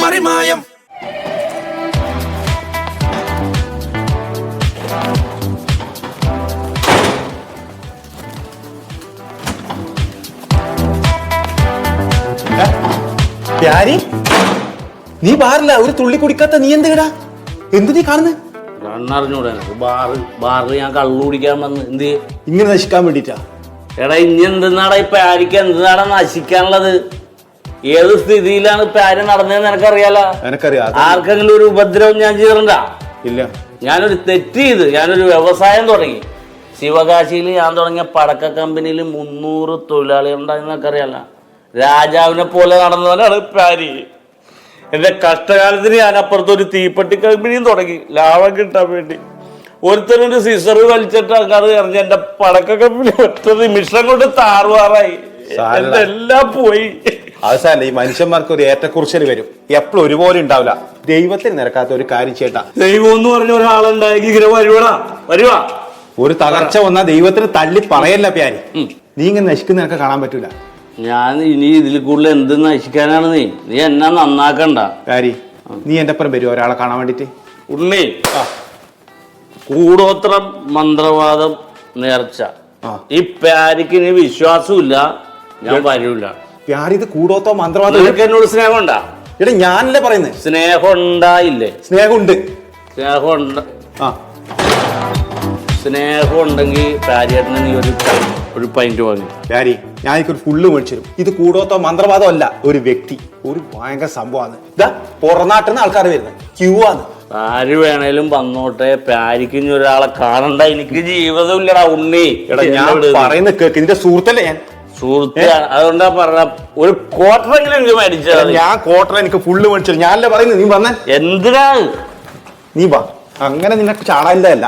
പാറിമായം. പ്യാരി, നീ ബാറില്ല ഒരു തുള്ളി കുടിക്കാത്ത നീ എന്ത് എന്ത് നീ കാണുന്നത്? കണ്ണറിഞ്ഞൂടെ ബാറിൽ ഞാൻ കള്ളു കുടിക്കാൻ വന്ന് എന്ത് ഇങ്ങനെ നശിക്കാൻ വേണ്ടിട്ടാ? എടാ ഇനി എന്തെന്നാടാ ഇപ്പൊ ആരിക്ക് എന്താണ് നശിക്കാനുള്ളത്? ഏത് സ്ഥിതിയിലാണ് ഇപ്പൊ ആര് നടന്നതെന്ന് എനിക്കറിയാലോ. എനിക്കറിയാം. ആർക്കെങ്കിലും ഒരു ഉപദ്രവം ഞാൻ ചെയ്തിട്ടുണ്ട? ഇല്ല. ഞാനൊരു തെറ്റ് ചെയ്ത് ഞാനൊരു വ്യവസായം തുടങ്ങി. ശിവകാശിയിൽ ഞാൻ തുടങ്ങിയ പടക്ക കമ്പനിയിൽ 300 തൊഴിലാളികളുണ്ടായെന്ന് എനിക്കറിയാലോ. രാജാവിനെ പോലെ നടന്നവനാണ് പ്യാരി. എന്റെ കഷ്ടകാലത്തിന് ഞാൻ അപ്പുറത്തൊരു തീപ്പെട്ടി കമ്പനിയും തുടങ്ങി ലാഭം കിട്ടാൻ വേണ്ടി. ഒരുത്തരൊരു സിസർ വലിച്ചിട്ട് അങ്ങാറ് എറിഞ്ഞ് എന്റെ പടക്ക കമ്പനി ഒറ്റ നിമിഷം കൊണ്ട് താറുമാറായി. എല്ലാം പോയി. അവസാനം ഈ മനുഷ്യന്മാർക്ക് ഒരു ഏറ്റക്കുറിച്ചൽ വരും. എപ്പോഴും ഒരുപോലെ ഉണ്ടാവില്ല. ദൈവത്തിന് നിരക്കാത്ത ഒരു കാര്യം ചേട്ടാ. ദൈവം എന്ന് പറഞ്ഞ ഒരാളുണ്ടായി ഇങ്ങനെ വരുവാ. ഒരു തകർച്ച വന്നാൽ ദൈവത്തിന് തള്ളി പറയല്ല പ്യാരി. നീ ഇങ്ങനെ നശിക്കുന്ന നിനക്ക് കാണാൻ പറ്റൂല. ഞാൻ ഇനി ഇതിൽ കൂടുതൽ എന്ത് നശിക്കാനാണ്? നീ എന്നാ നന്നാക്കണ്ട പ്യാരി. നീ എന്റെ അപ്പുറം വരുമോ ഒരാളെ കാണാൻ വേണ്ടിട്ട്? ഉണ്ണി, കൂടോത്രം, മന്ത്രവാദം, നേർച്ച, ഈ പ്യാരിക്ക് ഇനി വിശ്വാസമില്ല. ഞാൻ വരൂല. പ്യാരി, ഇത് കൂടോത്തോ മന്ത്രവാദം? നിനക്ക് എന്നോട് സ്നേഹം ഉണ്ടാ? എടാ ഞാനല്ലേ പറയുന്നത്. സ്നേഹം ഉണ്ടായില്ലേ? സ്നേഹമുണ്ട്. സ്നേഹം ഉണ്ടെങ്കിൽ പ്യാരിയേട്ടന് നീ ഒരു പൈന്റ് വാങ്ങി. പ്യാരി, ഞാൻ ഒരു ഫുള്ള് മേടിച്ചു തരും. ഇത് കൂടോത്തോ മന്ത്രവാദം അല്ല, ഒരു വ്യക്തി, ഒരു ഭയങ്കര സംഭവമാണ്. ഇതാ പുറനാട്ടിൽ നിന്ന് ആൾക്കാർ വരുന്നത്, ക്യൂ ആണ്. ആര് വേണേലും വന്നോട്ടെ. പ്യാരിക്ക് ഇനി ഒരാളെ കാണണ്ട. എനിക്ക് ജീവിതം ഇല്ലടാ ഉണ്ണി. എടാ ഞാൻ പറയുന്ന കേക്ക്. നിന്റെ സുഹൃത്തല്ലേ ഞാൻ? സുഹൃത്ത്. അതുകൊണ്ടാ പറഞ്ഞ ഒരു ക്വാർട്ടറെങ്കിലും എനിക്ക് മേടിച്ചത്. ഞാൻ ക്വാർട്ടർ എനിക്ക് ഫുള്ള് മേടിച്ചു. ഞാനല്ലേ പറയുന്നത്. നീ വന്ന എന്തിനാ? നീ വാ. അങ്ങനെ നിനക്ക് ചാടാനില്ല.